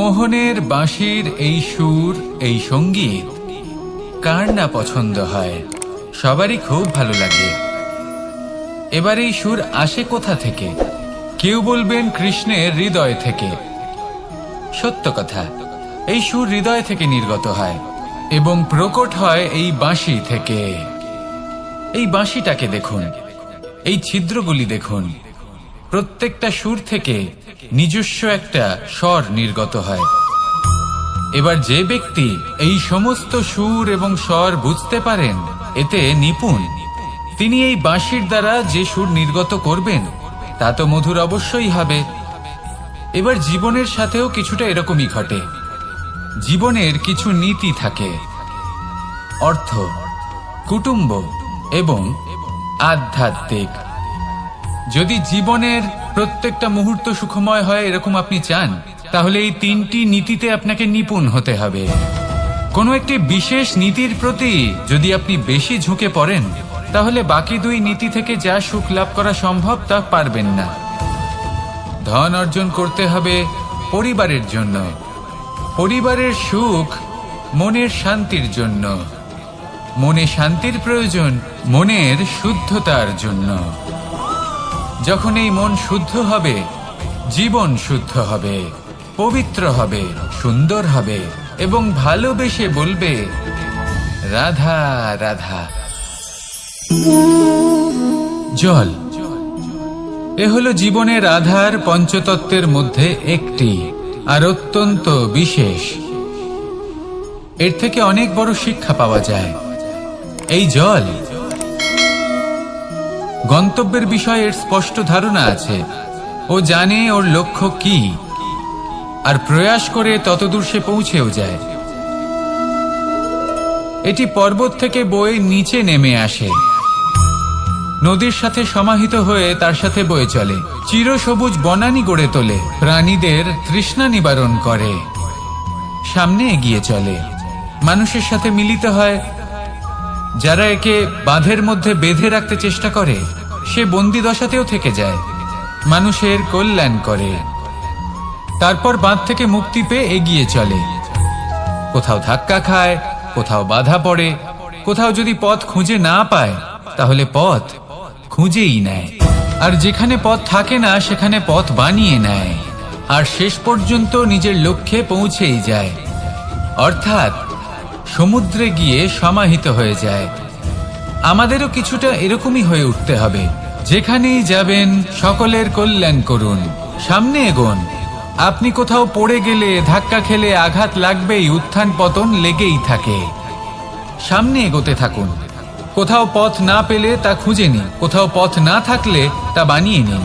মোহনের বাঁশির এই সুর, এই সঙ্গীত কার না পছন্দ হয়? সবারই খুব ভালো লাগে। এবার এই সুর আসে কোথা থেকে? কেউ বলবেন কৃষ্ণের হৃদয় থেকে। সত্য কথা, এই সুর হৃদয় থেকে নির্গত হয় এবং প্রকট হয় এই বাঁশি থেকে। এই বাঁশিটাকে দেখুন, এই ছিদ্রগুলি দেখুন, প্রত্যেকটা সুর থেকে নিজস্ব একটা স্বর নির্গত হয়। এবার যে ব্যক্তি এই সমস্ত সুর এবং স্বর বুঝতে পারেন, এতে নিপুণ, তিনি এই বাঁশির দ্বারা যে সুর নির্গত করবেন তা তো মধুর অবশ্যই হবে। এবার জীবনের সাথেও কিছুটা এরকমই ঘটে। জীবনের কিছু নীতি থাকে, অর্থ, কুটুম্ব এবং আধ্যাত্মিক। যদি জীবনের প্রত্যেকটা মুহূর্ত সুখময় হয় এরকম আপনি চান, তাহলে এই তিনটি নীতিতে আপনাকে নিপুণ হতে হবে। কোনো একটি বিশেষ নীতির প্রতি যদি আপনি বেশি ঝুঁকে পড়েন, তাহলে বাকি দুই নীতি থেকে যা সুখ লাভ করা সম্ভব তা পারবেন না। ধন অর্জন করতে হবে পরিবারের জন্য, পরিবারের সুখ মনের শান্তির জন্য, মনে শান্তির প্রয়োজন মনের শুদ্ধতার জন্য। যখন এই মন শুদ্ধ হবে, জীবন শুদ্ধ হবে, পবিত্র হবে, সুন্দর হবে এবং ভালোবেসে বলবে রাধা রাধা। জল, এ হলো জীবনের আধার পঞ্চতত্ত্বের মধ্যে একটি, আর অত্যন্ত বিশেষ। এর থেকে অনেক বড় শিক্ষা পাওয়া যায়। এই জল, গন্তব্যের বিষয়ে এর স্পষ্ট ধারণা আছে। ও জানে ওর লক্ষ্য কি, আর প্রয়াস করে ততদূর সে পৌঁছেও যায়। এটি পর্বত থেকে বয়ে নিচে নেমে আসে, নদীর সাথে সমাহিত হয়ে তার সাথে বয়ে চলে, চিরসবুজ বনানী গড়ে তোলে, প্রাণীদের তৃষ্ণা নিবারণ করে, সামনে এগিয়ে চলে, মানুষের সাথে মিলিত হয়। যারা একে বাঁধের মধ্যে বেঁধে রাখতে চেষ্টা করে, সে বন্দি দশাতেও থেকে যায়, মানুষের কল্যাণ করে। তারপর বাঁধ থেকে মুক্তি পেয়ে এগিয়ে চলে, কোথাও ধাক্কা খায়, কোথাও বাধা পড়ে, কোথাও যদি পথ খুঁজে না পায় তাহলে পথ খুঁজেই নেয়, আর যেখানে পথ থাকে না সেখানে পথ বানিয়ে নেয়, আর শেষ পর্যন্ত নিজের লক্ষ্যে পৌঁছেই যায়, অর্থাৎ সমুদ্রে গিয়ে সমাহিত হয়ে যায়। আমাদেরও কিছুটা এরকমই হয়ে উঠতে হবে। যেখানেই যাবেন সকলের কল্যাণ করুন, সামনে এগোন। আপনি কোথাও পড়ে গেলে, ধাক্কা খেলে আঘাত লাগবেই, উত্থান পতন লেগেই থাকে। সামনে এগোতে থাকুন। কোথাও পথ না পেলে তা খুঁজে নিন, কোথাও পথ না থাকলে তা বানিয়ে নিন।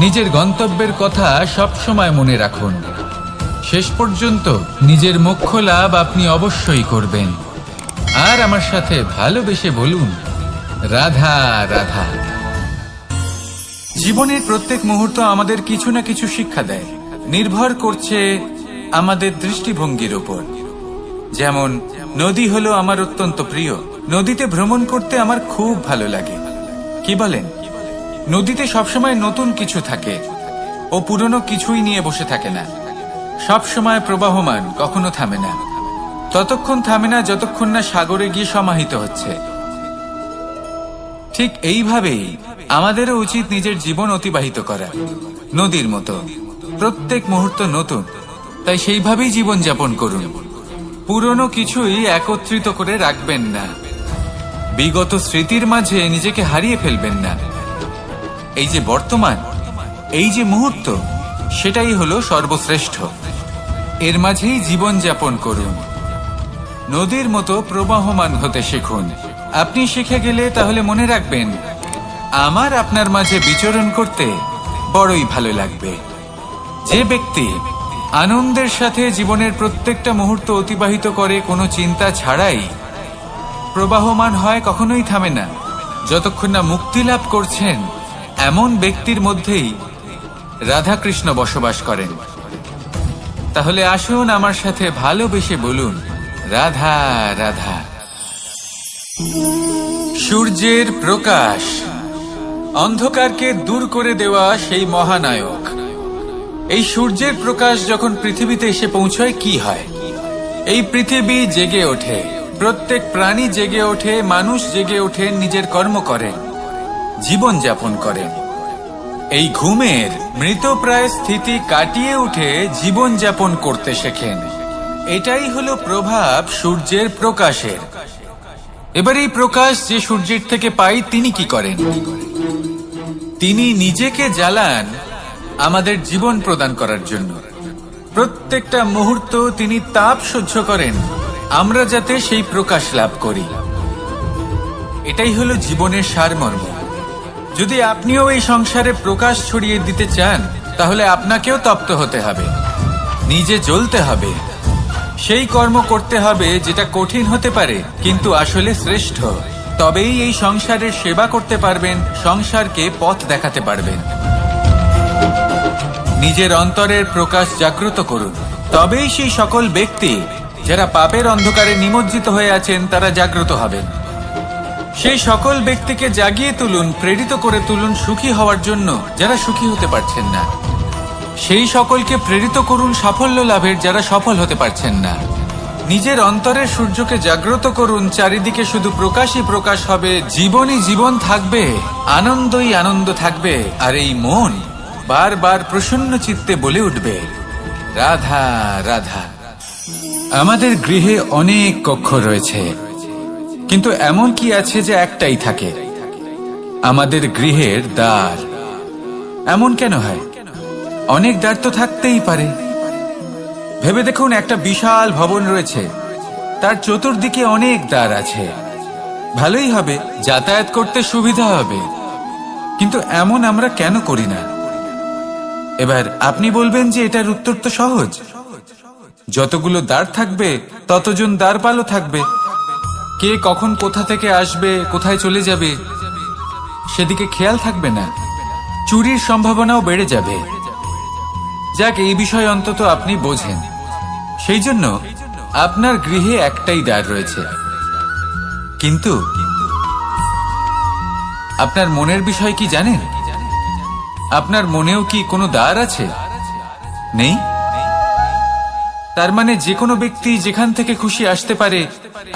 নিজের গন্তব্যের কথা সব সময় মনে রাখুন। শেষ পর্যন্ত নিজের মোক্ষ লাভ আপনি অবশ্যই করবেন। আর আমার সাথে ভালোবেসে বলুন রাধা রাধা। জীবনের প্রত্যেক মুহূর্ত আমাদের কিছু না কিছু শিক্ষা দেয়, নির্ভর করছে আমাদের দৃষ্টিভঙ্গির উপর। যেমন নদী হলো আমার অত্যন্ত প্রিয়, নদীতে ভ্রমণ করতে আমার খুব ভালো লাগে। কি বলেন? নদীতে সবসময় নতুন কিছু থাকে, ও পুরনো কিছুই নিয়ে বসে থাকে না, সব সময় প্রবাহমান, কখনো থামে না। ততক্ষণ থামে না যতক্ষণ না সাগরে গিয়ে সমাহিত হচ্ছে। ঠিক এইভাবেই আমাদেরও উচিত নিজের জীবন অতিবাহিত করা, নদীর মতো, প্রত্যেক মুহূর্ত নতুন। তাই সেইভাবেই জীবন যাপন করুন। পুরনো কিছুই একত্রিত করে রাখবেন না, বিগত স্মৃতির মাঝে নিজেকে হারিয়ে ফেলবেন না। এই যে বর্তমান, এই যে মুহূর্ত, সেটাই হলো সর্বশ্রেষ্ঠ। এর মাঝেই জীবন যাপন করুন, নদীর মতো প্রবাহমান হতে শিখুন। আপনি শিখে গেলে তাহলে মনে রাখবেন, আমার আপনার মাঝে বিচরণ করতে বড়ই ভালো লাগবে। যে ব্যক্তি আনন্দের সাথে জীবনের প্রত্যেকটা মুহূর্ত অতিবাহিত করে কোনো চিন্তা ছাড়াই, প্রবাহমান হয়, কখনোই থামে না, যতক্ষণ না মুক্তি লাভ করছেন, এমন ব্যক্তির মধ্যেই রাধাকৃষ্ণ বসবাস করেন। তাহলে আসুন আমার সাথে ভালোবেসে বলুন রাধা রাধা। সূর্যের প্রকাশ, অন্ধকারকে দূর করে দেওয়া সেই মহানায়ক। এই সূর্যের প্রকাশ যখন পৃথিবীতে এসে পৌঁছয় কি হয়? এই পৃথিবী জেগে ওঠে, প্রত্যেক প্রাণী জেগে ওঠে, মানুষ জেগে ওঠে, নিজের কর্ম করেন, জীবন যাপন করেন। এই ঘুমের মৃতপ্রায় স্থিতি কাটিয়ে উঠে জীবন যাপন করতে শেখেন। এটাই হলো প্রভাব সূর্যের প্রকাশের। এবার এই প্রকাশ যে সূর্যের থেকে পাই তিনি কি করেন? তিনি নিজেকে জ্বালান আমাদের জীবন প্রদান করার জন্য। প্রত্যেকটা মুহূর্ত তিনি তাপ সহ্য করেন আমরা যাতে সেই প্রকাশ লাভ করি। এটাই হলো জীবনের সারমর্ম। যদি আপনিও এই সংসারে প্রকাশ ছড়িয়ে দিতে চান তাহলে আপনাকেও তপ্ত হতে হবে, নিজে জ্বলতে হবে, সেই কর্ম করতে হবে যেটা কঠিন হতে পারে কিন্তু আসলে শ্রেষ্ঠ। তবেই এই সংসারের সেবা করতে পারবেন, সংসারকে পথ দেখাতে পারবেন। নিজের অন্তরের প্রকাশ জাগ্রত করুন, তবেই সেই সকল ব্যক্তি যারা পাপের অন্ধকারে নিমজ্জিত হয়ে আছেন তারা জাগ্রত হবেন। সেই সকল ব্যক্তিকে জাগিয়ে তুলুন, প্রেরিত করে তুলুন সুখী হওয়ার জন্য যারা সুখী হতে পারছেন না। সেই সকলকে প্রেরিত করুন সাফল্য লাভের যারা সফল হতে পারছেন না। নিজের অন্তরের সূর্যকে জাগ্রত করুন, চারিদিকে শুধু প্রকাশই প্রকাশ হবে, জীবনই জীবন থাকবে, আনন্দই আনন্দ থাকবে। আর এই মন বারবার প্রসন্ন চিত্তে বলে উঠবে, রাধা রাধা। আমাদের গৃহে অনেক কক্ষ রয়েছে, কিন্তু এমন কি আছে যে একটাই থাকে? আমাদের গৃহের দ্বার। এমন কেন হয়? অনেক দ্বার তো থাকতেই পারে। ভেবে দেখুন, একটা বিশাল ভবন রয়েছে, তার চতুর্দিকে অনেক দ্বার আছে। ভালোই হবে, যাতায়াত করতে সুবিধা হবে, কিন্তু এমন আমরা কেন করি না? এবার আপনি বলবেন যে এটার উত্তর তো সহজ। যতগুলো দ্বার থাকবে ততজন দ্বারপালও থাকবে। কে কখন কোথা থেকে আসবে, কোথায় চলে যাবে সেদিকে খেয়াল থাকবে না, চুরির সম্ভাবনাও বেড়ে যাবে। যাক, এই বিষয় অন্তত আপনি বোঝেন। সেই জন্য আপনার গৃহে একটাই দ্বার রয়েছে। কিন্তু আপনার মনের বিষয় কি জানেন? আপনার মনেও কি কোনো দ্বার আছে? নেই। তার মানে যে কোনো ব্যক্তি যেখান থেকে খুশি আসতে পারে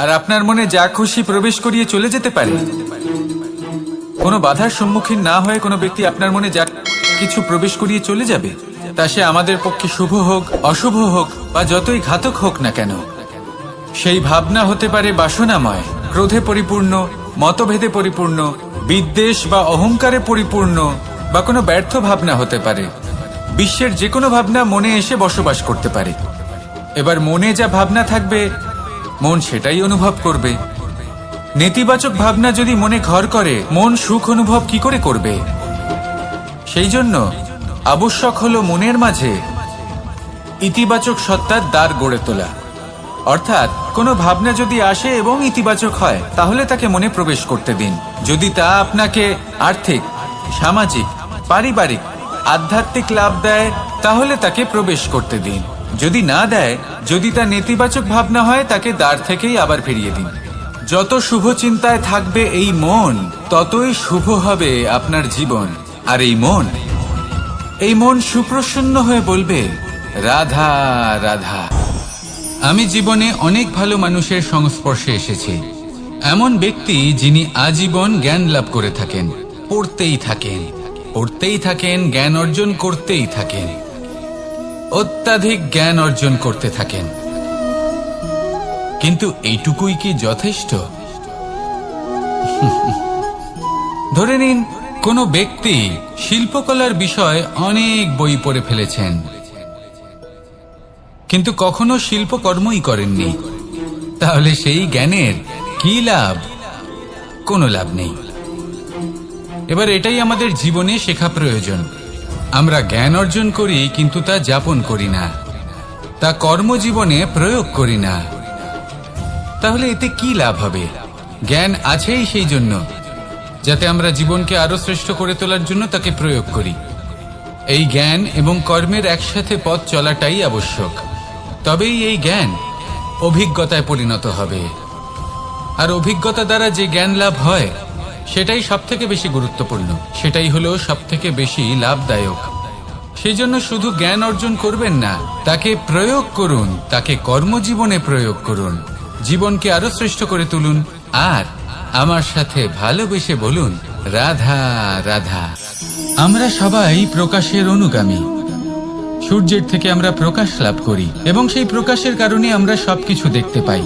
আর আপনার মনে যা খুশি প্রবেশ করিয়ে চলে যেতে পারে। কোনো বাধার সম্মুখীন না হয়ে কোনো ব্যক্তি আপনার মনে যা কিছু প্রবেশ করিয়ে চলে যাবে, তা সে আমাদের পক্ষে শুভ হোক, অশুভ হোক বা যতই ঘাতক হোক না কেন। সেই ভাবনা হতে পারে বাসনাময়, ক্রোধে পরিপূর্ণ, মতভেদে পরিপূর্ণ, বিদ্বেষ বা অহংকারে পরিপূর্ণ, বা কোনো ব্যর্থ ভাবনা হতে পারে। বিশ্বের যে কোনো ভাবনা মনে এসে বসবাস করতে পারে। এবার মনে যা ভাবনা থাকবে মন সেটাই অনুভব করবে। নেতিবাচক ভাবনা যদি মনে ঘর করে মন সুখ অনুভব কি করে করবে? সেই জন্য আবশ্যক হলো মনের মাঝে ইতিবাচক সত্তার দ্বার গড়ে তোলা। অর্থাৎ কোনো ভাবনা যদি আসে এবং ইতিবাচক হয় তাহলে তাকে মনে প্রবেশ করতে দিন। যদি তা আপনাকে আর্থিক, সামাজিক, পারিবারিক, আধ্যাত্মিক লাভ দেয় তাহলে তাকে প্রবেশ করতে দিন। যদি না দেয়, যদি তা নেতিবাচক ভাবনা হয় তাকে দ্বার থেকেই আবার ফিরিয়ে দিন। যত শুভ চিন্তায় থাকবে এই মন, ততই শুভ হবে আপনার জীবন। আর এই মন সুপ্রসন্ন হয়ে বলবে, রাধা রাধা। আমি জীবনে অনেক ভালো মানুষের সংস্পর্শে এসেছি। এমন ব্যক্তি যিনি আজীবন জ্ঞান লাভ করে থাকেন, পড়তেই থাকেন, জ্ঞান অর্জন করতেই থাকেন, অত্যাধিক জ্ঞান অর্জন করতে থাকেন। কিন্তু এইটুকুই কি যথেষ্ট? ধরে নিন কোনো ব্যক্তি শিল্পকলার বিষয়ে অনেক বই পড়ে ফেলেছেন, কিন্তু কখনো শিল্পকর্মই করেননি। তাহলে সেই জ্ঞানের কি লাভ? কোনো লাভ নেই। এবার এটাই আমাদের জীবনে শেখা প্রয়োজন। আমরা জ্ঞান অর্জন করি কিন্তু তা যাপন করি না, তা কর্মজীবনে প্রয়োগ করি না। তাহলে এতে কি লাভ হবে? জ্ঞান আছেই সেই জন্য যাতে আমরা জীবনকে আরো শ্রেষ্ঠ করে তোলার জন্য তাকে প্রয়োগ করি। এই জ্ঞান এবং কর্মের একসাথে পথ চলাটাই আবশ্যক। তবেই এই জ্ঞান অভিজ্ঞতায় পরিণত হবে। আর অভিজ্ঞতা দ্বারা যে জ্ঞান লাভ হয় সেটাই সবথেকে বেশি গুরুত্বপূর্ণ, সেটাই হলো সবথেকে বেশি লাভদায়ক, সেই জন্য শুধু জ্ঞান অর্জন করবেন না, তাকে প্রয়োগ করুন, তাকে কর্মজীবনে প্রয়োগ করুন, জীবনকে আরো শ্রেষ্ঠ করে তুলুন। আর আমার সাথে ভালোবেসে বলুন, রাধা রাধা। আমরা সবাই প্রকাশের অনুগামী। সূর্যের থেকে আমরা প্রকাশ লাভ করি এবং সেই প্রকাশের কারণে আমরা সবকিছু দেখতে পাই।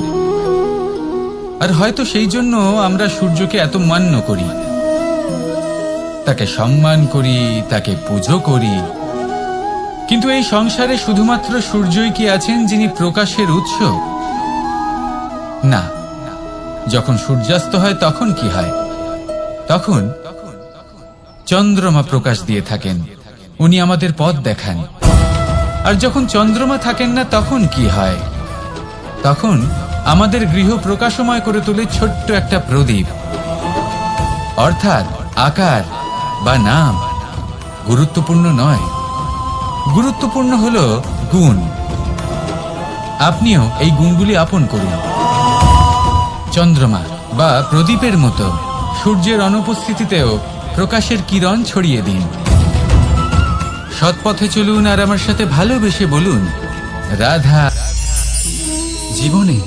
আর হয়তো সেই জন্য আমরা সূর্যকে এত মান্য করি, তাকে সম্মান করি, তাকে পুজো করি। কিন্তু এই সংসারে শুধুমাত্র সূর্যই কি আছেন যিনি প্রকাশের উৎস? না। যখন সূর্যাস্ত হয় তখন কি হয়? তখন চন্দ্রমা প্রকাশ দিয়ে থাকেন, উনি আমাদের পথ দেখান। আর যখন চন্দ্রমা থাকেন না তখন কি হয়? তখন আমাদের গৃহ প্রকাশময় করে তোলে ছোট্ট একটা প্রদীপ। অর্থাৎ আকার বা নাম গুরুত্বপূর্ণ নয়, গুরুত্বপূর্ণ হলো গুণ। আপনিও এই গুণগুলি আপন করুন। চন্দ্রমা বা প্রদীপের মতো সূর্যের অনুপস্থিতিতেও প্রকাশের কিরণ ছড়িয়ে দিন। সৎপথে চলুন আর আমার সাথে ভালোবেসে বলুন, রাধা। জীবনে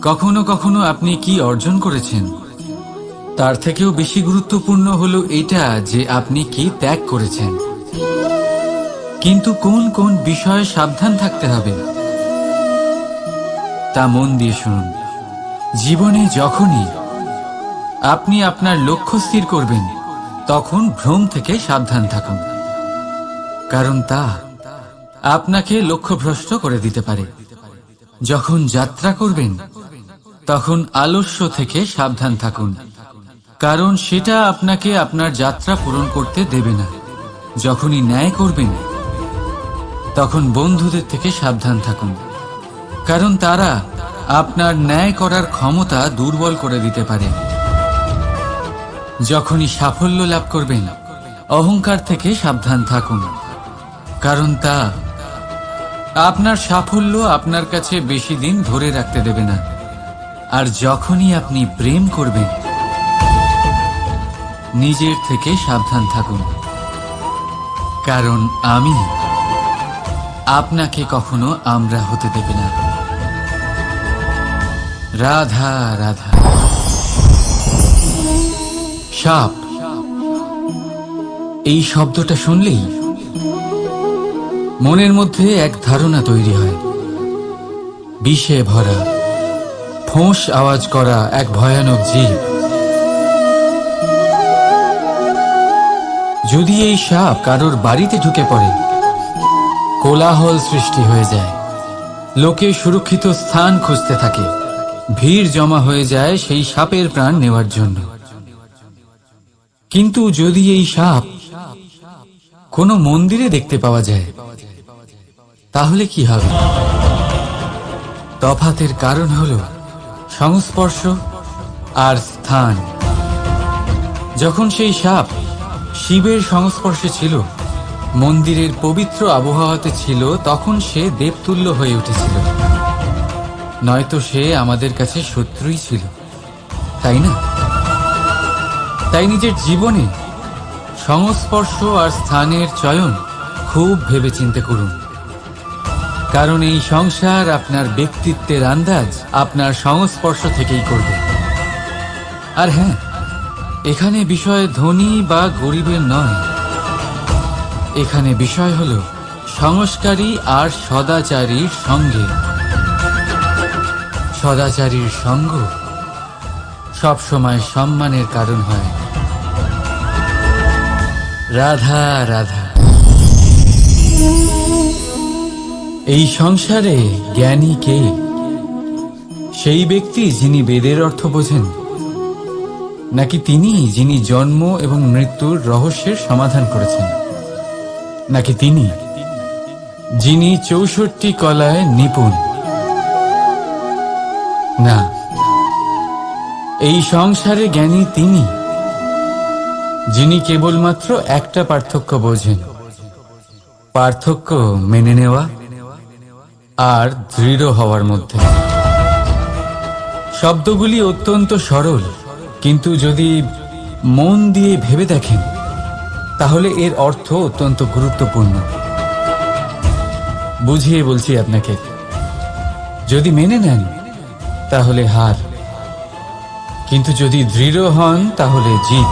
কখনো কখনো আপনি কি অর্জন করেছেন, তার থেকেও বেশি গুরুত্বপূর্ণ হলো এটা যে আপনি কি ত্যাগ করেছেন। কিন্তু কোন কোন বিষয়ে সাবধান থাকতে হবে তা মন দিয়ে শুনুন। জীবনে যখনই আপনি আপনার লক্ষ্য স্থির করবেন তখন ভ্রম থেকে সাবধান থাকুন, কারণ তা আপনাকে লক্ষ্যভ্রষ্ট করে দিতে পারে। যখন যাত্রা করবেন তখন আলস্য থেকে সাবধান থাকুন, কারণ সেটা আপনাকে আপনার যাত্রা পূরণ করতে দেবে না। যখনই ন্যায় করবেন তখন বন্ধুদের থেকে সাবধান থাকুন, কারণ তারা আপনার ন্যায় করার ক্ষমতা দুর্বল করে দিতে পারে। যখনই সাফল্য লাভ করবেন অহংকার থেকে সাবধান থাকুন, কারণ তা আপনার সাফল্য আপনার কাছে বেশি দিন ধরে রাখতে দেবে না। আর যখনই আপনি প্রেম করবেন নিজের থেকে সাবধান থাকুন, কারণ আমি আপনাকে কখনো আমরা হতে দেবে না। রাধা রাধা। সাপ, এই শব্দটা শুনলেই মনের মধ্যে এক ধারণা তৈরি হয়। বিষে ভরা, ফোঁস আওয়াজ করা এক ভয়ানক জীব। যদি এই সাপ কারোর বাড়িতে ঢুকে পড়ে কোলাহল সৃষ্টি হয়ে যায়, লোকে সুরক্ষিত স্থান খুঁজতে থাকে, ভিড় জমা হয়ে যায় সেই সাপের প্রাণ নেওয়ার জন্য। কিন্তু যদি এই সাপ কোনো মন্দিরে দেখতে পাওয়া যায় তাহলে কি হবে? তফাতের কারণ হলো সংস্পর্শ আর স্থান। যখন সেই সাপ শিবের সংস্পর্শে ছিল, মন্দিরের পবিত্র আবহাওয়াতে ছিল, তখন সে দেবতুল্য হয়ে উঠেছিল, নয়তো সে আমাদের কাছে শত্রুই ছিল, তাই না? তাই নিজের জীবনে সংস্পর্শ আর স্থানের চয়ন খুব ভেবেচিন্তে করুন, কারণ এই সংসার আপনার ব্যক্তিত্বের আন্দাজ আপনার সংস্পর্শ থেকেই করবে। আর হ্যাঁ, এখানে বিষয় ধনী বা গরিবের নয়, এখানে বিষয় হল সংস্কারী আর সদাচারীর সঙ্গে। সদাচারীর সঙ্গ সবসময় সম্মানের কারণ হয়। রাধা রাধা। এই সংসারে জ্ঞানী কে? সেই ব্যক্তি যিনি বেদের অর্থ বোঝেন, নাকি তিনি যিনি জন্ম এবং মৃত্যুর রহস্যের সমাধান করেছেন, নাকি তিনি যিনি ৬৪ কলায় নিপুণ? না, এই সংসারে জ্ঞানী তিনি যিনি কেবলমাত্র একটা পার্থক্য বোঝেন, পার্থক্য মেনে নেওয়া আর দৃঢ় হওয়ার মধ্যে। শব্দগুলি অত্যন্ত সরল, কিন্তু যদি মন দিয়ে ভেবে দেখেন তাহলে এর অর্থ অত্যন্ত গুরুত্বপূর্ণ। বুঝিয়ে বলছি আপনাকে, যদি মেনে নেন তাহলে হার, কিন্তু যদি দৃঢ় হন তাহলে জিত।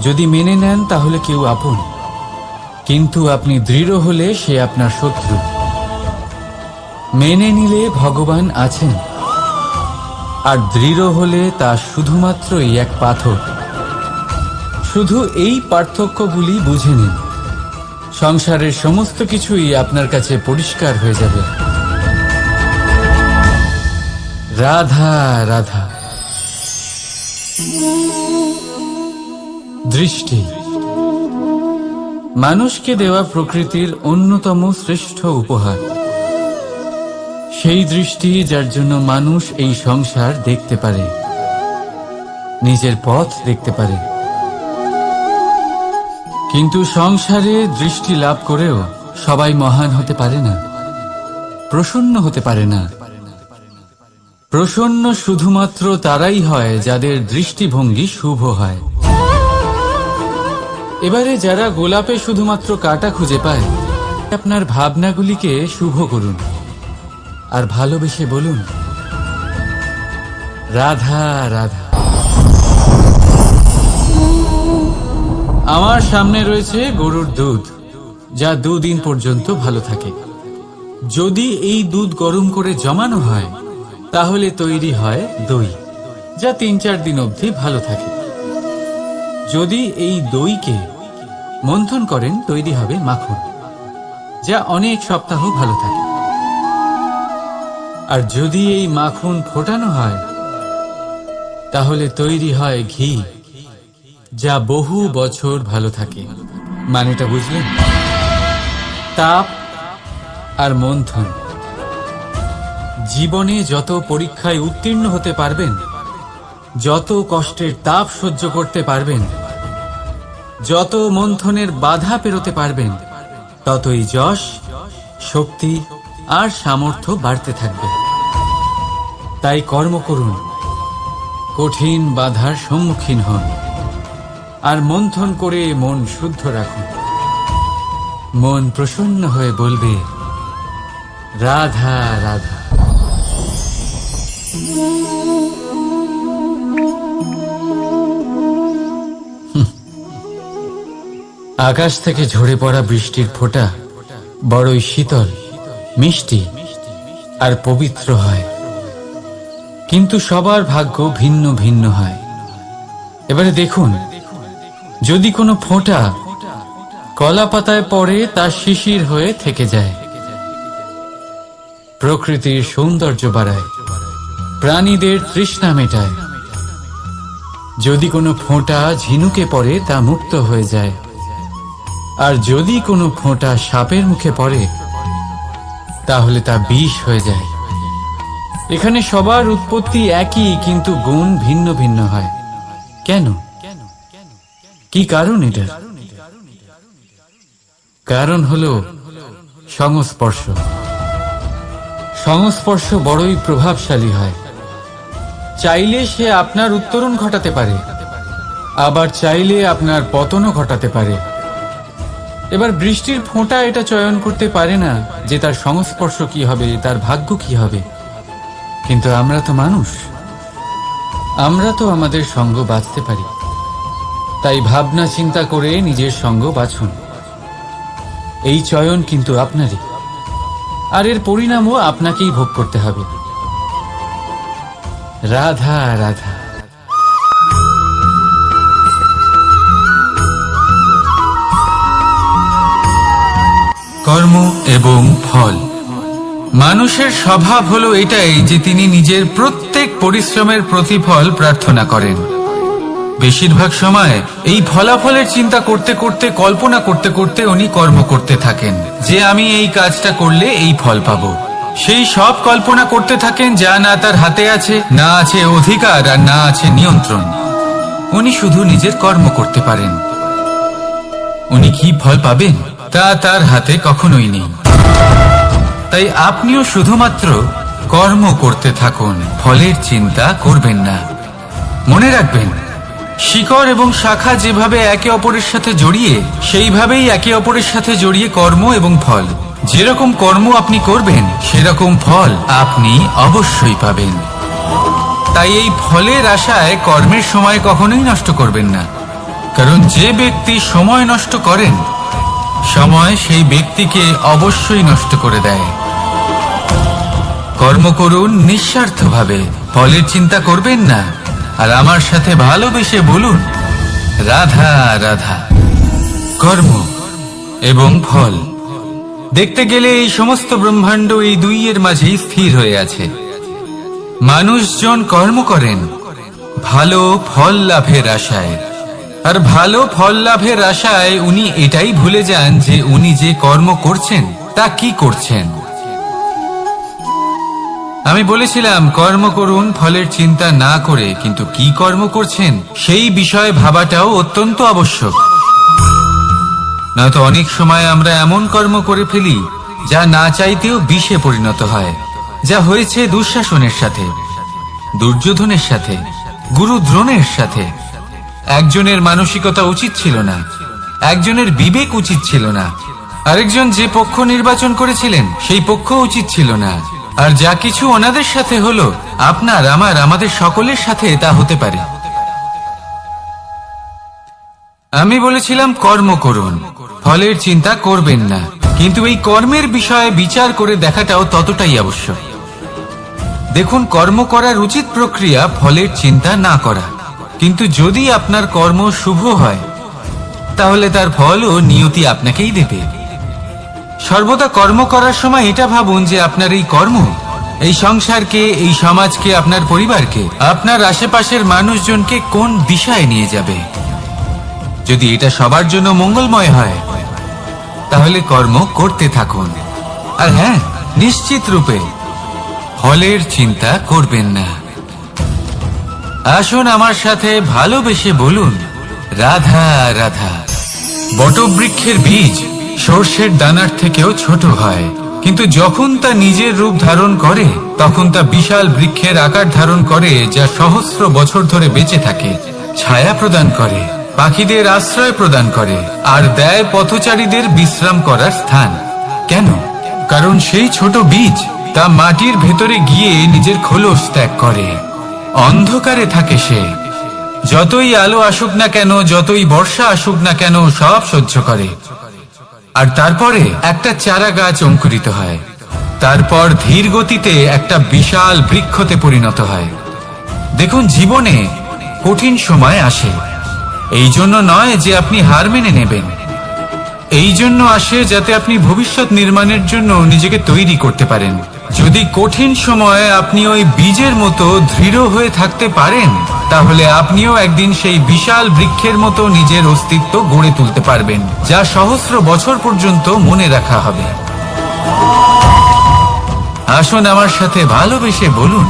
যদি মেনে নেন তাহলে কেউ আপন, কিন্তু আপনি দৃঢ় হলে সে আপনার শত্রু। মেনে নিলে ভগবান আছেন, আর দৃঢ় হলে তা শুধুমাত্রই এক পাথর। শুধু এই পার্থক্যগুলি বুঝে নিন, সংসারের সমস্ত কিছুই আপনার কাছে পরিষ্কার হয়ে যাবে। রাধা রাধা। দৃষ্টি মানুষকে দেওয়া প্রকৃতির অন্যতম শ্রেষ্ঠ উপহার। সেই দৃষ্টি যার জন্য মানুষ এই সংসার দেখতে পারে, নিজের পথ দেখতে পারে। কিন্তু সংসারে দৃষ্টি লাভ করেও সবাই মহান হতে পারে না, প্রসন্ন হতে পারে না। প্রসন্ন শুধুমাত্র তারাই হয় যাদের দৃষ্টিভঙ্গি শুভ হয়। এবারে যারা গোলাপে শুধুমাত্র কাঁটা খুঁজে পায়, আপনার ভাবনাগুলিকে শুভ করুন আর ভালোবেসে বলুন রাধা রাধা। আমার সামনে রয়েছে গরুর দুধ, যা 2 দিন পর্যন্ত ভালো থাকে। যদি এই দুধ গরম করে জমানো হয় তাহলে তৈরি হয় দই, যা 3-4 দিন অবধি ভালো থাকে। যদি এই দইকে মন্থন করেন তৈরি হবে মাখন, যা অনেক সপ্তাহ ভালো থাকে। আর যদি এই মাখন ফোটানো হয় তাহলে তৈরি হয় ঘি, যা বহু বছর ভালো থাকে। মানেটা বুঝলেন? তাপ আর মন্থন। জীবনে যত পরীক্ষায় উত্তীর্ণ হতে পারবেন, যত কষ্টের তাপ সহ্য করতে পারবেন, যত মন্থনের বাধা পেরোতে পারবেন, ততই যশ, শক্তি আর সামর্থ্য বাড়তে থাকবে। তাই কর্ম করুন, কঠিন বাধার সম্মুখীন হন, আর মন্থন করে মন শুদ্ধ রাখুন। মন প্রসন্ন হয়ে বলবে রাধা রাধা। আকাশ থেকে ঝরে পড়া বৃষ্টির ফোঁটা বড়ই শীতল, মিষ্টি আর পবিত্র হয়, কিন্তু সবার ভাগ্য ভিন্ন ভিন্ন হয়। এবারে দেখুন, যদি কোনো ফোঁটা কলা পাতায় পড়ে তা শিশির হয়ে থেকে যায়। প্রকৃতির সৌন্দর্য বাড়ায়, প্রাণীদের তৃষ্ণা মেটায়। যদি কোনো ফোঁটা ঝিনুকে পড়ে তা মুক্ত হয়ে যায়, আর যদি কোনো ফোঁটা সাপের মুখে পড়ে তাহলে তা বিষ হয়ে যায়। এখানে সবার উৎপত্তি একই, কিন্তু গুণ ভিন্ন ভিন্ন হয়। কেন? কি কারণ এটা? কারণ হলো সংস্পর্শ। সংস্পর্শ বড়ই প্রভাবশালী হয়। চাইলে সে আপনার উত্তরণ ঘটাতে পারে, আবার চাইলে আপনার পতনও ঘটাতে পারে। এবার বৃষ্টির ফোঁটা এটা চয়ন করতে পারে না যে তার সংস্পর্শ কি হবে, তার ভাগ্য কি হবে। কিন্তু আমরা তো মানুষ, আমরা তো আমাদের সঙ্গ বাঁচতে পারি। তাই ভাবনা চিন্তা করে নিজের সঙ্গ বাছুন। এই চয়ন কিন্তু আপনারই, আর এর পরিণামও আপনাকেই ভোগ করতে হবে। রাধা রাধা। কর্ম এবং ফল। মানুষের স্বভাব হলো এটাই যে তিনি নিজের প্রত্যেক পরিশ্রমের প্রতিফল প্রার্থনা করেন। বেশিরভাগ সময় এই ফলাফলের চিন্তা করতে করতে, কল্পনা করতে করতে উনি কর্ম করতে থাকেন, যে আমি এই কাজটা করলে এই ফল পাবো। সেই সব কল্পনা করতে থাকেন যা না তার হাতে আছে, না আছে অধিকার, আর না আছে নিয়ন্ত্রণ। উনি শুধু নিজের কর্ম করতে পারেন। উনি কি ফল পাবেন তা তার হাতে কখনোই নেই। তাই আপনিও শুধুমাত্র কর্ম করতে থাকুন, ফলের চিন্তা করবেন না। মনে রাখবেন, শিকড় এবং শাখা যেভাবে একে অপরের সাথে জড়িয়ে, সেইভাবেই একে অপরের সাথে জড়িয়ে কর্ম এবং ফল। যেরকম কর্ম আপনি করবেন সেরকম ফল আপনি অবশ্যই পাবেন। তাই এই ফলের আশায় কর্মের সময় কখনোই নষ্ট করবেন না, কারণ যে ব্যক্তি সময় নষ্ট করেন, সময় সেই ব্যক্তিকে অবশ্যই নষ্ট করে দেয়। কর্ম করুন নিঃস্বার্থভাবে, ফলের চিন্তা করবেন না, আর আমার সাথে ভালোবেসে বলুন রাধা রাধা। কর্ম এবং ফল, দেখতে গেলে এই সমস্ত ব্রহ্মাণ্ড এই দুইয়ের মাঝেই স্থির হয়ে আছে। মানুষজন কর্ম করেন ভালো ফল লাভের আশায়, আর ভালো ফল লাভের আশায় উনি এটাই ভুলে যান যে উনি যে কর্ম করছেন তা কি করছেন। আমি বলেছিলাম কর্ম করুন ফলের চিন্তা না করে, কিন্তু কি কর্ম করছেন সেই বিষয়ে ভাবাটাও অত্যন্ত আবশ্যক। নয়তো অনেক সময় আমরা এমন কর্ম করে ফেলি যা না চাইতেও বিষে পরিণত হয়, যা হয়েছে দুঃশাসনের সাথে, দুর্যোধনের সাথে, গুরু দ্রোণের সাথে। একজনের মানসিকতা উচিত ছিল না, একজনের বিবেক উচিত ছিল না, আরেকজন যে পক্ষ নির্বাচন করেছিলেন সেই পক্ষ উচিত ছিল না। আর যা কিছু ওনাদের সাথে হলো, আপনার আমার আমাদের সকলের সাথে তা হতে পারে। আমি বলেছিলাম কর্ম করুন, ফলের চিন্তা করবেন না, কিন্তু এই কর্মের বিষয়ে বিচার করে দেখাটাও ততটাই আবশ্যক। দেখুন, কর্ম করার উচিত প্রক্রিয়া ফলের চিন্তা না করা, কিন্তু যদি আপনার কর্ম শুভ হয় তাহলে তার ফলও নিয়তি আপনাকেই দেবে। সর্বদা কর্ম করার সময় এটা ভাবুন যে আপনার এই কর্ম এই সংসারকে, এই সমাজকে, আপনার পরিবারকে, আপনার আশেপাশের মানুষজনকে কোন দিশায় নিয়ে যাবে। যদি এটা সবার জন্য মঙ্গলময় হয় তাহলে কর্ম করতে থাকুন। আর হ্যাঁ, নিশ্চিত রূপে ফলের চিন্তা করবেন না। আসুন আমার সাথে ভালোবেসে বলুন রাধা রাধা। বটবৃক্ষের বীজ সর্ষের দানার থেকেও ছোট হয়, কিন্তু যখন তা নিজের রূপ ধারণ করে তখন তা বিশাল বৃক্ষের আকার ধারণ করে, যা সহস্র বছর ধরে বেঁচে থাকে, ছায়া প্রদান করে, পাখিদের আশ্রয় প্রদান করে, আর দেয় পথচারীদের বিশ্রাম করার স্থান। কেন? কারণ সেই ছোট বীজ তা মাটির ভেতরে গিয়ে নিজের খোলস ত্যাগ করে। অন্ধকারে থাকে সে, যতই আলো আসুক না কেন, যতই বর্ষা আসুক না কেন, সব সহ্য করে। আর তারপরে একটা চারা গাছ অঙ্কুরিত হয়, তারপর ধীর গতিতে একটা বিশাল বৃক্ষতে পরিণত হয়। দেখুন, জীবনে কঠিন সময় আসে, এই জন্য নয় যে আপনি হার মেনে নেবেন, এই জন্য আসে যাতে আপনি ভবিষ্যৎ নির্মাণের জন্য নিজেকে তৈরি করতে পারেন। যদি কঠিন সময়ে আপনি ওই বীজের মতো দৃঢ় হয়ে থাকতে পারেন, তাহলে আপনিও একদিন সেই বিশাল বৃক্ষের মতো নিজের অস্তিত্ব গড়ে তুলতে পারবেন, যা সহস্র বছর পর্যন্ত মনে রাখা হবে। আসুন আমার সাথে ভালোবেসে বলুন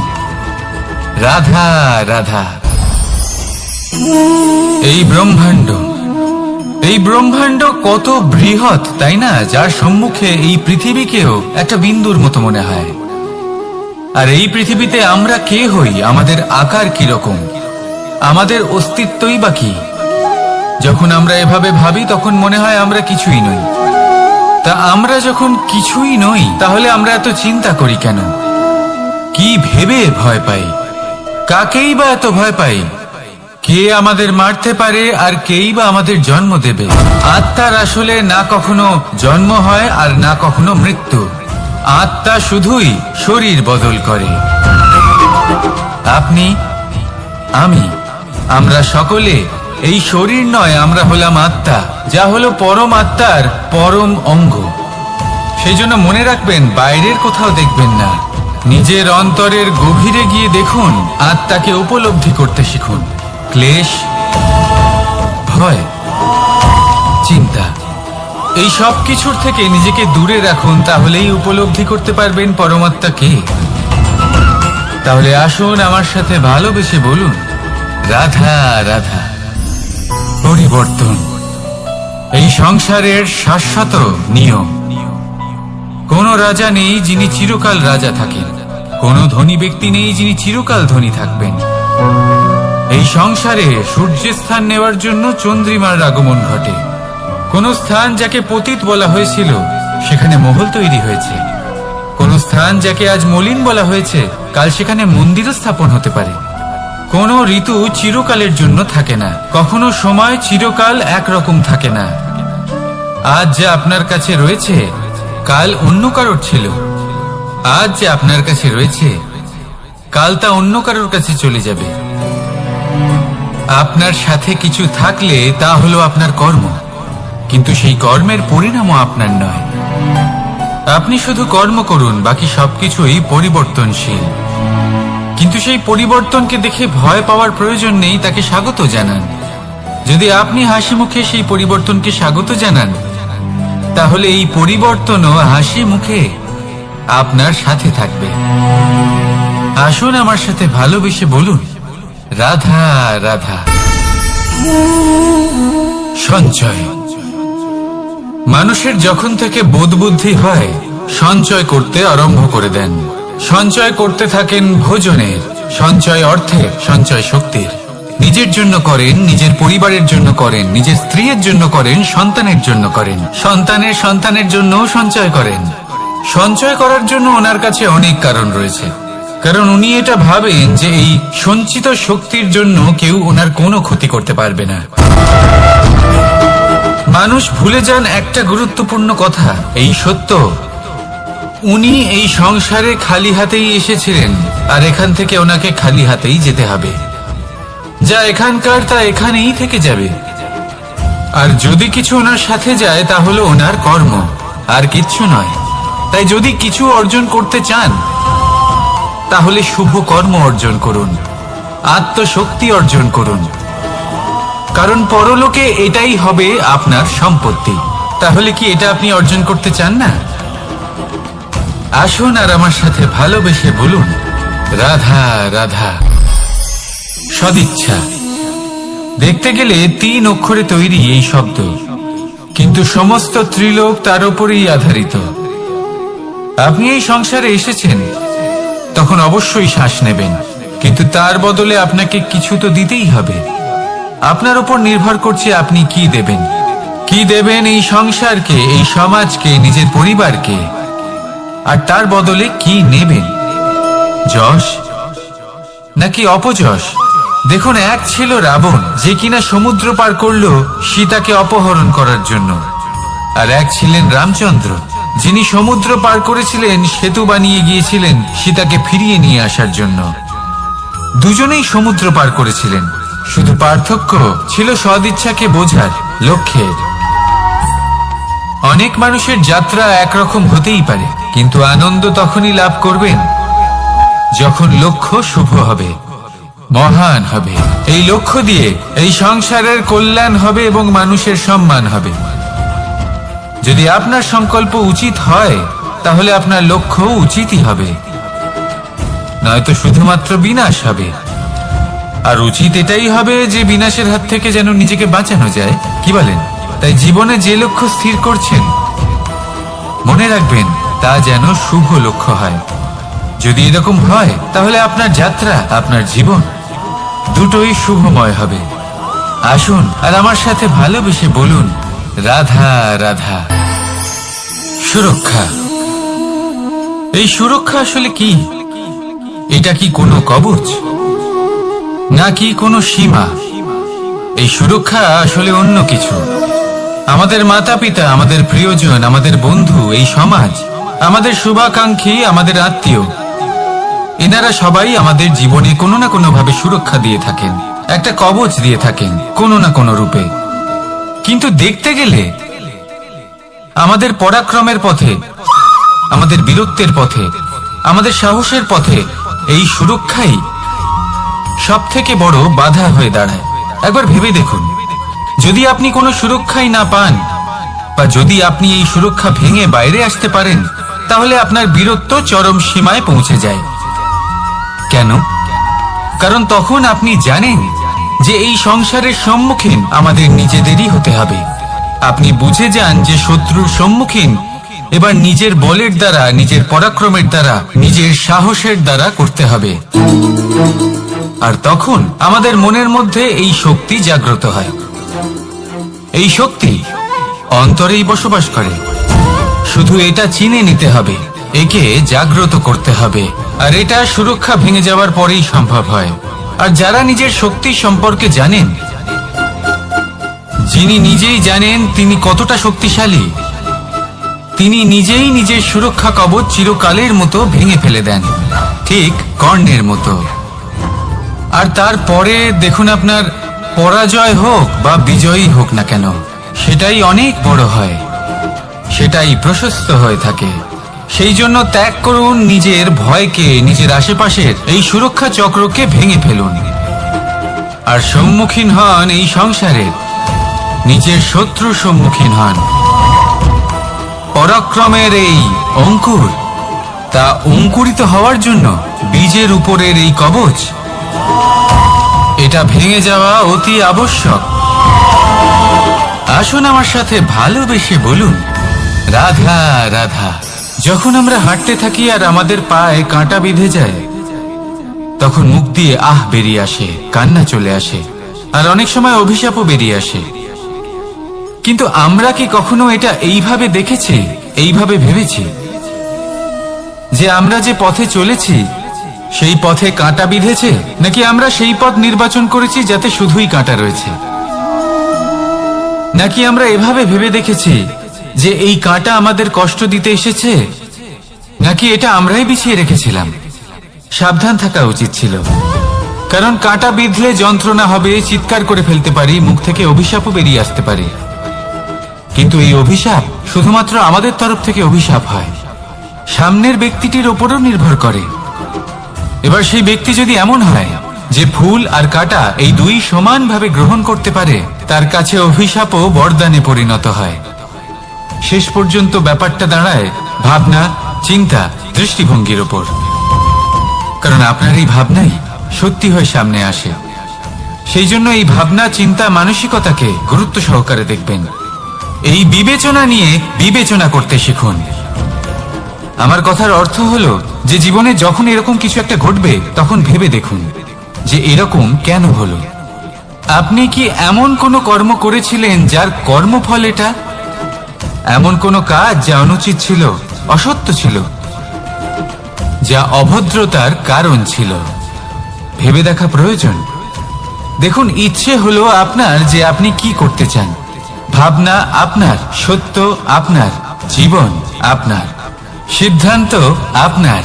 রাধা রাধা। এই ব্রহ্মাণ্ড কত বৃহৎ, তাই না? যার সম্মুখে এই পৃথিবীকেও একটা বিন্দুর মতো মনে হয়। আর এই পৃথিবীতে আমরা কে হই, আমাদের আকার কিরকম, আমাদের অস্তিত্বই বা কি? যখন আমরা এভাবে ভাবি তখন মনে হয় আমরা কিছুই নই। তা আমরা যখন কিছুই নই, তাহলে আমরা এত চিন্তা করি কেন? কি ভেবে ভয় পাই? কাকেই বা এত ভয় পাই? কে আমাদের মারতে পারে আর কেই বা আমাদের জন্ম দেবে? আত্মার আসলে না কখনো জন্ম হয় আর না কখনো মৃত্যু। আত্মা শুধুই শরীর বদল করে। আপনি, আমি, আমরা সকলে এই শরীর নয়, আমরা হলাম আত্মা, যা হলো পরম আত্মার পরম অঙ্গ। সেই জন্য মনে রাখবেন, বাইরের কোথাও দেখবেন না, নিজের অন্তরের গভীরে গিয়ে দেখুন, আত্মাকে উপলব্ধি করতে শিখুন। ক্লেশ, ভয়, চিন্তা, এই সব কিছুর থেকে নিজেকে দূরে রাখুন, তাহলেই উপলব্ধি করতে পারবেন পরমাত্মাকে। তাহলে আসুন আমার সাথে ভালোবেসে বলুন রাধা রাধা। পরিবর্তন এই সংসারের শাশ্বত নিয়ম। কোন রাজা নেই যিনি চিরকাল রাজা থাকেন, কোন ধনী ব্যক্তি নেই যিনি চিরকাল ধনী থাকবেন। এই সংসারে সূর্যের স্থান নেওয়ার জন্য চন্দ্রিমার আগমন ঘটে। কোন স্থান যাকে পতিত বলা হয়েছিল সেখানে মহল তৈরি হয়েছে। কোন স্থান যাকে আজ মলিন বলা হয়েছে কাল সেখানে মন্দিরও স্থাপন হতে পারে। কোন ঋতু চিরকালের জন্য থাকে না, কখনো সময় চিরকাল একরকম থাকে না। আজ যা আপনার কাছে রয়েছে কাল অন্য কারোর ছিল, আজ যে আপনার কাছে রয়েছে কাল তা অন্য কারোর কাছে চলে যাবে। আপনার সাথে কিছু থাকলে তা হলো আপনার কর্ম, কিন্তু সেই কর্মের পরিণামও আপনার নয়। আপনি শুধু কর্ম করুন, বাকি সবকিছুই পরিবর্তনশীল। কিন্তু সেই পরিবর্তনকে দেখে ভয় পাওয়ার প্রয়োজন নেই, তাকে স্বাগত জানান। যদি আপনি হাসি মুখে সেই পরিবর্তনকে স্বাগত জানান, তাহলে এই পরিবর্তনও হাসি মুখে আপনার সাথে থাকবে। আসুন আমার সাথে ভালোবেসে বলুন, রাধা রাধা। সঞ্চয়। মানুষের যখন থেকে বোধ বুদ্ধি হয় সঞ্চয় করতে আরম্ভ করে দেন। সঞ্চয় করতে থাকেন ভোজনের, সঞ্চয় অর্থের, সঞ্চয় শক্তির। নিজের জন্য করেন, নিজের পরিবারের জন্য করেন, নিজের স্ত্রীর জন্য করেন, সন্তানের জন্য করেন, সন্তানের সন্তানের জন্যও সঞ্চয় করেন। সঞ্চয় করার জন্য ওনার কাছে অনেক কারণ রয়েছে, কারণ উনি এটা ভাবেন যে এই সঞ্চিত শক্তির জন্য কেউ ওনার কোনো ক্ষতি করতে পারবে না। মানুষ ভুলে যান একটা গুরুত্বপূর্ণ কথা, এই সত্য, উনি এই সংসারে খালি হাতেই এসেছিলেন আর এখান থেকে ওনাকে খালি হাতেই যেতে হবে। যা এখানকার তা এখানেই থেকে যাবে। আর যদি কিছু ওনার সাথে যায় তা হলো ওনার কর্ম, আর কিচ্ছু নয়। তাই যদি কিছু অর্জন করতে চান তাহলে শুভ কর্ম অর্জন করুন, আত্মশক্তি অর্জন করুন, কারণ পরলোকে এটাই হবে আপনার সম্পত্তি। তাহলে কি এটা আপনি অর্জন করতে চান না? আসুন আর আমার সাথে ভালোবেসে বলুন, রাধা রাধা। সদিচ্ছা। দেখতে গেলে 3 অক্ষরে তৈরি এই শব্দ, কিন্তু সমস্ত ত্রিলোক তার উপরেই আধারিত। আপনি এই সংসারে এসেছেন, তখন অবশ্যই শ্বাস নেবেন, কিন্তু তার বদলে আপনাকে কিছু তো দিতেই হবে। আপনার উপর নির্ভর করছে আপনি কি দেবেন। কি দেবেন এই সংসারকে, এই সমাজকে, নিজের পরিবারকে, আর তার বদলে কি নেবেন? যশ নাকি অপযশ? দেখুন, এক ছিল রাবণ, যে কিনা সমুদ্র পার করলো সীতাকে অপহরণ করার জন্য, আর এক ছিলেন রামচন্দ্র, যিনি সমুদ্র পার করেছিলেন, সেতু বানিয়ে গিয়েছিলেন সীতাকে ফিরিয়ে নিয়ে আসার জন্য। দুজনেই সমুদ্র পার করেছিলেন, শুধু পার্থক্য ছিল সদিচ্ছাকে বোঝার, লক্ষ্যের। অনেক মানুষের যাত্রা একরকম হতেই পারে, কিন্তু আনন্দ তখনই লাভ করবেন যখন লক্ষ্য শুভ হবে, মহান হবে। এই লক্ষ্য দিয়ে এই সংসারের কল্যাণ হবে এবং মানুষের সম্মান হবে। যদি আপনার সংকল্প উচিত হয় তাহলে আপনার লক্ষ্য উচিতই হবে, নয়তো শুধুমাত্র বিনাশ হবে। আর উচিত এটাই হবে যে বিনাশের হাত থেকে যেন নিজেকে বাঁচানো যায়, কি বলেন? তাই জীবনে যে লক্ষ্য স্থির করছেন মনে রাখবেন তা যেন শুভ লক্ষ্য হয়। যদি এরকম হয় তাহলে আপনার যাত্রা, আপনার জীবন দুটোই শুভময় হবে। আসুন আর আমার সাথে ভালোবেসে বলুন, রাধা রাধা। সুরক্ষা। এই সুরক্ষা আসলে কি? এটা কি কোনো কবচ নাকি কোনো সীমা? এই সুরক্ষা আসলে অন্য কিছু। আমাদের মাতা পিতা, আমাদের প্রিয়জন, আমাদের বন্ধু, এই সমাজ, আমাদের শুভাকাঙ্ক্ষী, আমাদের আত্মীয়, এনারা সবাই আমাদের জীবনে কোনো না কোনো ভাবে সুরক্ষা দিয়ে থাকেন, একটা কবচ দিয়ে থাকেন কোনো না কোনো রূপে। কিন্তু দেখতে গেলে আমাদের পরাক্রমের পথে, আমাদের বীরত্বের পথে, আমাদের সাহসের পথে এই সুরক্ষাই সব থেকে বড় বাধা হয়ে দাঁড়ায়। একবার ভেবে দেখুন, যদি আপনি কোনো সুরক্ষাই না পান, বা যদি আপনি এই সুরক্ষা ভেঙে বাইরে আসতে পারেন, তাহলে আপনার বীরত্ব চরম সীমায় পৌঁছে যায়। কেন? কারণ তখন আপনি জানেন যে এই সংসারের সম্মুখীন আমাদের নিজেদেরই হতে হবে। আপনি বুঝে যান যে শত্রুর সম্মুখীন এবার নিজের বলের দ্বারা, নিজের পরাক্রমের দ্বারা, নিজের সাহসের দ্বারা করতে হবে। আর তখন আমাদের মনের মধ্যে এই শক্তি জাগ্রত হয়। এই শক্তি অন্তরেই বসবাস করে। শুধু এটা চিনে নিতে হবে, একে জাগ্রত করতে হবে, আর এটা সুরক্ষা ভেঙে যাওয়ার পরেই সম্ভব হয়। আর যারা নিজের শক্তি সম্পর্কে জানেন, যিনি নিজেই জানেন তিনি কতটা শক্তিশালী, তিনি নিজেই নিজের সুরক্ষা কবচ চিরকালের মতো ভেঙে ফেলে দেন, ঠিক কর্ণের মতো। আর তারপরে দেখুন, আপনার পরাজয় হোক বা বিজয়ী হোক না কেন, সেটাই অনেক বড় হয়, সেটাই প্রশস্ত হয়ে থাকে। সেই জন্য ত্যাগ করুন নিজের ভয়কে, নিজের আশেপাশের এই সুরক্ষা চক্রকে ভেঙে ফেলুন, আর সম্মুখীন হন এই সংসারের নিজের শত্রুর সম্মুখীন হন। পরাক্রমের এই অঙ্কুর, তা অঙ্কুরিত হওয়ার জন্য বীজের উপরের এই কবচ, এটা ভেঙে যাওয়া অতি আবশ্যক। আসুন আমার সাথে ভালোবেসে বলুন, রাধা রাধা। যখন আমরা হাঁটতে থাকি আর আমাদের পায়ে কাঁটা বিঁধে যায়, তখন মুখ দিয়ে আহ বেরিয়ে আসে, কান্না চলে আসে, আর অনেক সময় অভিশাপও বেরিয়ে আসে। কিন্তু আমরা কি কখনো এটা এইভাবে দেখেছি, এইভাবে ভেবেছি যে আমরা যে পথে চলেছি সেই পথে কাঁটা বিঁধেছে, নাকি আমরা সেই পথ নির্বাচন করেছি যাতে শুধুই কাঁটা রয়েছে? নাকি আমরা এভাবে ভেবে দেখেছি যে এই কাঁটা আমাদের কষ্ট দিতে এসেছে, নাকি এটা আমরাই বিছিয়ে রেখেছিলাম? সাবধান থাকা উচিত ছিল, কারণ কাঁটা বিঁধলে যন্ত্রণা হবে, চিৎকার করে ফেলতে পারি, মুখ থেকে অভিশাপও বেরিয়ে আসতে পারে। কিন্তু এই অভিশাপ শুধুমাত্র আমাদের তরফ থেকে অভিশাপ হয়, সামনের ব্যক্তিটির ওপরও নির্ভর করে। এবার সেই ব্যক্তি যদি এমন হয় যে ফুল আর কাঁটা এই দুই সমানভাবে গ্রহণ করতে পারে, তার কাছে অভিশাপও বরদানে পরিণত হয়। শেষ পর্যন্ত ব্যাপারটা দাঁড়ায় ভাবনা, চিন্তা, দৃষ্টিভঙ্গির ওপর। কারণ আপনার এই ভাবনাই সত্যি হয়ে সামনে আসে। সেই জন্য এই ভাবনা, চিন্তা, মানসিকতাকে গুরুত্ব সহকারে দেখবেন। এই বিবেচনা নিয়ে বিবেচনা করতে শিখুন। আমার কথার অর্থ হলো যে জীবনে যখন এরকম কিছু একটা ঘটবে, তখন ভেবে দেখুন যে এরকম কেন হলো। আপনি কি এমন কোনো কর্ম করেছিলেন যার কর্মফল এটা? এমন কোনো কাজ যা অনুচিত ছিল, অসত্য ছিল, যা অভদ্রতার কারণ ছিল? ভেবে দেখা প্রয়োজন। দেখুন, ইচ্ছে হলো আপনার যে আপনি কি করতে চান, ভাবনা আপনার, সত্য আপনার, জীবন আপনার, সিদ্ধান্ত আপনার।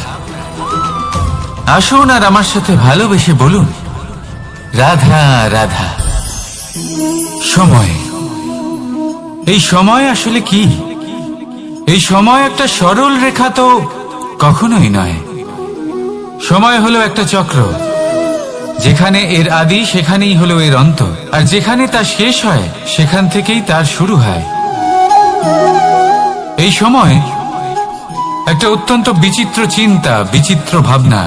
আসুন আর আমার সাথে ভালোবেসে বলুন, রাধা রাধা। সময়, এই সময় আসলে কি? এই সময় একটা সরল রেখা তো কখনোই নয়। সময় হলো একটা চক্র, যেখানে এর আদি সেখানেই হলো এর অন্ত, আর যেখানে তা শেষ হয় সেখান থেকেই তার শুরু হয়। এই সময় একটা অত্যন্ত বিচিত্র চিন্তা, বিচিত্র ভাবনা,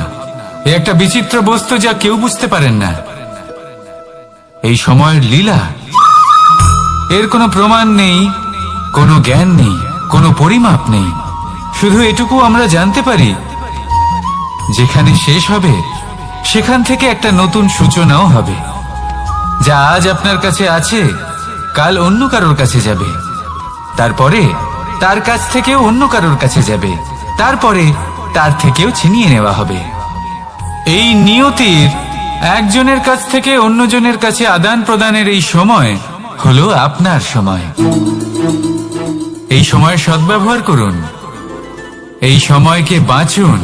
একটা বিচিত্র বস্তু যা কেউ বুঝতে পারেন না। এই সময়ের লীলা, এর কোনো প্রমাণ নেই, কোনো জ্ঞান নেই, কোনো পরিমাপ নেই। শুধু এটুকু আমরা জানতে পারি, যেখানে শেষ হবে সেখান থেকে একটা নতুন সূচনাও হবে। যা আজ আপনার কাছে আছে, কাল অন্য কারোর কাছে যাবে, তারপরে তার কাছ থেকেও অন্য কারোর কাছে যাবে, তারপরে তার থেকেও ছিনিয়ে নেওয়া হবে। এই নিয়তির একজনের কাছ থেকে অন্যজনের কাছে আদান প্রদানের এই সময় হলো আপনার সময়। এই সময়ের সদ্ব্যবহার করুন, এই সময়কে বাঁচুন।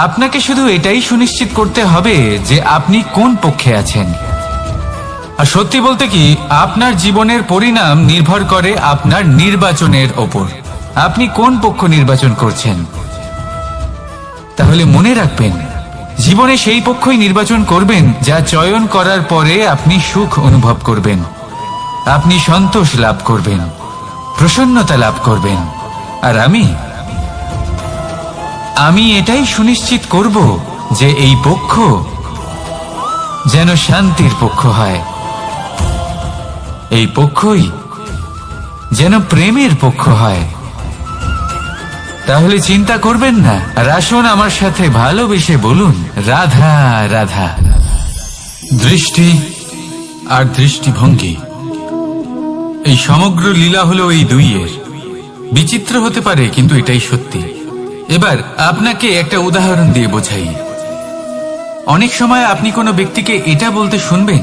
আপনাকে শুধু এটাই সুনিশ্চিত করতে হবে যে আপনি কোন পক্ষে আছেন। আর সত্যি বলতে কি, আপনার জীবনের পরিণাম নির্ভর করে আপনার নির্বাচনের ওপর। আপনি কোন পক্ষ নির্বাচন করছেন। তাহলে মনে রাখবেন, জীবনে সেই পক্ষই নির্বাচন করবেন যা চয়ন করার পরে আপনি সুখ অনুভব করবেন, আপনি সন্তোষ লাভ করবেন, প্রসন্নতা লাভ করবেন। আর আমি এটাই সুনিশ্চিত করব যে এই পক্ষ যেন শান্তির পক্ষ হয়, এই পক্ষই যেন প্রেমের পক্ষ হয়, তাহলে চিন্তা করবেন না, আর আসুন আমার সাথে ভালোবেসে বলুন রাধা রাধা। দৃষ্টি আর দৃষ্টিভঙ্গি, এই সমগ্র লীলা হলো এই দুইয়ের। বিচিত্র হতে পারে, কিন্তু এটাই সত্যি। এবার আপনাকে একটা উদাহরণ দিয়ে বোঝাই। অনেক সময় আপনি কোনো ব্যক্তিকে এটা বলতে শুনবেন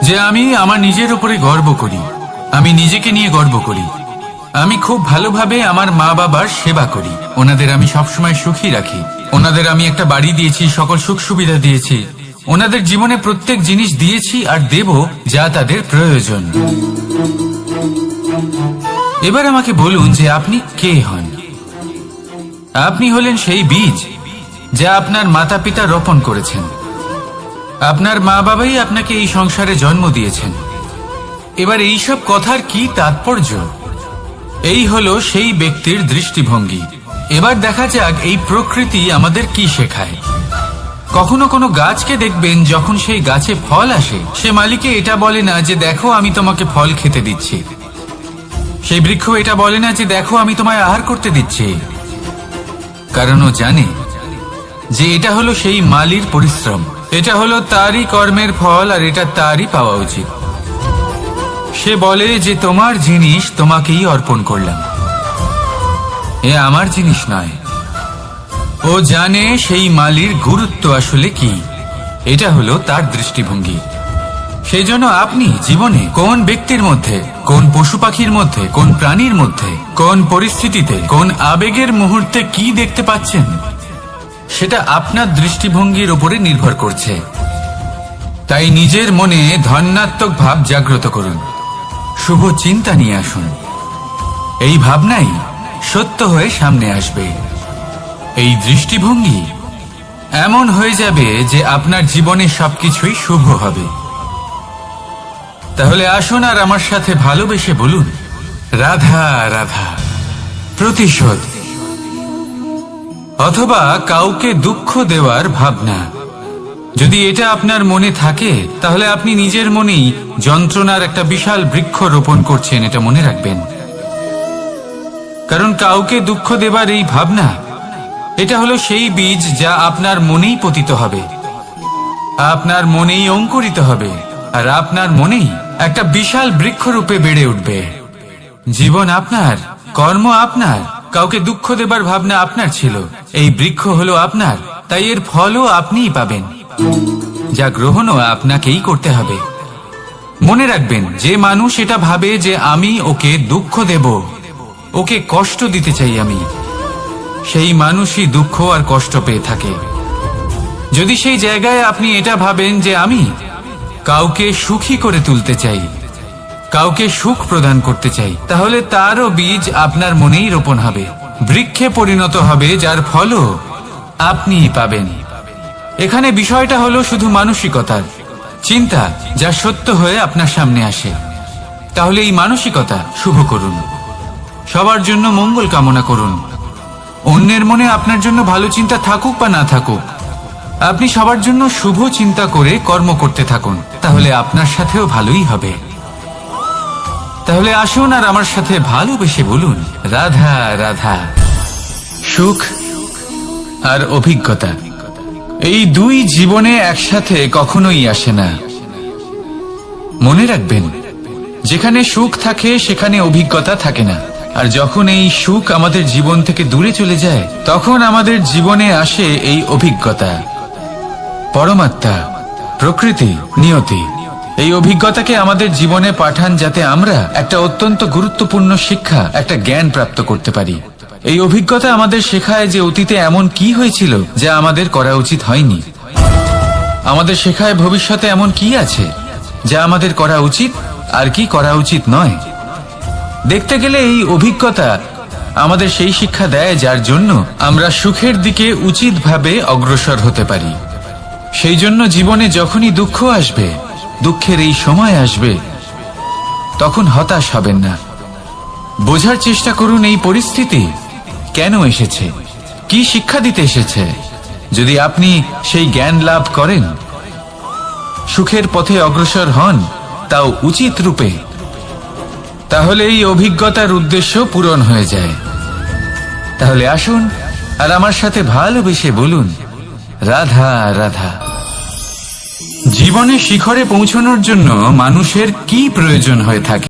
যে আমি আমার নিজের উপরে গর্ব করি, আমি নিজেকে নিয়ে গর্ব করি, আমি খুব ভালোভাবে আমার মা বাবার সেবা করি, ওনাদের আমি সবসময় সুখী রাখি, ওনাদের আমি একটা বাড়ি দিয়েছি, সকল সুখ সুবিধা দিয়েছি, ওনাদের জীবনে প্রত্যেক জিনিস দিয়েছি আর দেব যা তাদের প্রয়োজন। এবার আমাকে বলুন যে আপনি কে হন? আপনি হলেন সেই বীজ যা আপনার মাতা পিতা রোপণ করেছেন। আপনার মা বাবাই আপনাকে এই সংসারে জন্ম দিয়েছেন। এবার এইসব কথার কি তাৎপর্য? এই হলো সেই ব্যক্তির দৃষ্টিভঙ্গি। এবার দেখা যাক এই প্রকৃতি আমাদের কি শেখায়। কখনো কোনো গাছকে দেখবেন, যখন সেই গাছে ফল আসে, সে মালিকে এটা বলে না যে দেখো আমি তোমাকে ফল খেতে দিচ্ছি। সেই বৃক্ষ এটা বলে না যে দেখো আমি তোমায় আহার করতে দিচ্ছি, কারণ ও জানে যে এটা হলো সেই মালির পরিশ্রম, এটা হলো তারই কর্মের ফল, আর এটা তারই পাওয়া উচিত। সে বলে যে তোমার জিনিস তোমাকেই অর্পণ করলাম, এ আমার জিনিস নয়। ও জানে সেই মালির গুরুত্ব আসলে কি, এটা হলো তার দৃষ্টিভঙ্গি। সেই জন্য আপনি জীবনে কোন ব্যক্তির মধ্যে, কোন পশু পাখির মধ্যে, কোন প্রাণীর মধ্যে, কোন পরিস্থিতিতে, কোন আবেগের মুহূর্তে কি দেখতে পাচ্ছেন, সেটা আপনার দৃষ্টিভঙ্গির উপরে নির্ভর করছে। তাই নিজের মনে ধনাত্মক ভাব জাগ্রত করুন, শুভ চিন্তা নিয়ে আসুন। এই ভাবনাই সত্য হয়ে সামনে আসবে। এই দৃষ্টিভঙ্গি এমন হয়ে যাবে যে আপনার জীবনে সবকিছুই শুভ হবে। তাহলে আসুন আর আমার সাথে ভালোবেসে বলুন রাধা রাধা। প্রতিশোধ অথবা কাউকে দুঃখ দেওয়ার ভাবনা, যদি এটা আপনার মনে থাকে, তাহলে আপনি নিজের মনেই যন্ত্রণার একটা বিশাল বৃক্ষ রোপণ করছেন, এটা মনে রাখবেন। কারণ কাউকে দুঃখ দেবার এই ভাবনা, এটা হলো সেই বীজ যা আপনার মনেই পতিত হবে, আপনার মনেই অঙ্কুরিত হবে, আর আপনার মনেই একটা বিশাল বৃক্ষরূপে বেড়ে উঠবে। জীবন আপনার, কর্ম আপনার, কাউকে দুঃখ দেবার ভাবনা আপনার ছিল, এই বৃক্ষ হলো আপনার, তাই এর ফলও আপনিই পাবেন, যা গ্রহণও আপনাকেই করতে হবে। মনে রাখবেন, যে মানুষ এটা ভাবে যে আমি ওকে দুঃখ দেব, ওকে কষ্ট দিতে চাই আমি, সেই মানুষই দুঃখ আর কষ্ট পেয়ে থাকে। যদি সেই জায়গায় আপনি এটা ভাবেন যে আমি কাউকে সুখী করে তুলতে চাই, কাউকে সুখ প্রদান করতে চাই, তাহলে তারও বীজ আপনার মনেই রোপণ হবে, বৃক্ষে পরিণত হবে, যার ফলও আপনিই পাবেন। এখানে বিষয়টা হলো শুধু মানসিকতার চিন্তা, যা সত্য হয়ে আপনার সামনে আসে। তাহলে এই মানসিকতা শুভ করুন, সবার জন্য মঙ্গল কামনা করুন। অন্যের মনে আপনার জন্য ভালো চিন্তা থাকুক বা না থাকুক, আপনি সবার জন্য শুভ চিন্তা করে কর্ম করতে থাকুন, তাহলে আপনার সাথেও ভালোই হবে। তাহলে আসুন আর আমার সাথে ভালোবেসে বলুন রাধা রাধা। সুখ আর অভিজ্ঞতা, এই দুই জীবনে একসাথে কখনোই আসে না। মনে রাখবেন, যেখানে সুখ থাকে সেখানে অভিজ্ঞতা থাকে না, আর যখন এই সুখ আমাদের জীবন থেকে দূরে চলে যায়, তখন আমাদের জীবনে আসে এই অভিজ্ঞতা। পরমাত্মা, প্রকৃতি, নিয়তি এই অভিজ্ঞতাকে আমাদের জীবনে পাঠান, যাতে আমরা একটা অত্যন্ত গুরুত্বপূর্ণ শিক্ষা, একটা জ্ঞান প্রাপ্ত করতে পারি। এই অভিজ্ঞতা আমাদের শেখায় যে অতীতে এমন কি হয়েছিল যা আমাদের করা উচিত হয়নি। আমাদের শেখায় ভবিষ্যতে এমন কি আছে যা আমাদের করা উচিত আর কি করা উচিত নয়। দেখতে গেলে এই অভিজ্ঞতা আমাদের সেই শিক্ষা দেয় যার জন্য আমরা সুখের দিকে উচিতভাবে অগ্রসর হতে পারি। সেই জন্য জীবনে যখনই দুঃখ আসবে, দুঃখের এই সময় আসবে, তখন হতাশ হবেন না। বোঝার চেষ্টা করুন এই পরিস্থিতি কেন এসেছে, কি শিক্ষা দিতে এসেছে। যদি আপনি সেই জ্ঞান লাভ করেন, সুখের পথে অগ্রসর হন, তাও উচিত রূপে, তাহলে এই অভিজ্ঞতার উদ্দেশ্য পূরণ হয়ে যায়। তাহলে আসুন আর আমার সাথে ভালোবেসে বলুন, রাধা রাধা। জীবনে শিখরে পৌঁছানোর জন্য মানুষের কি প্রয়োজন হয়ে থাকে?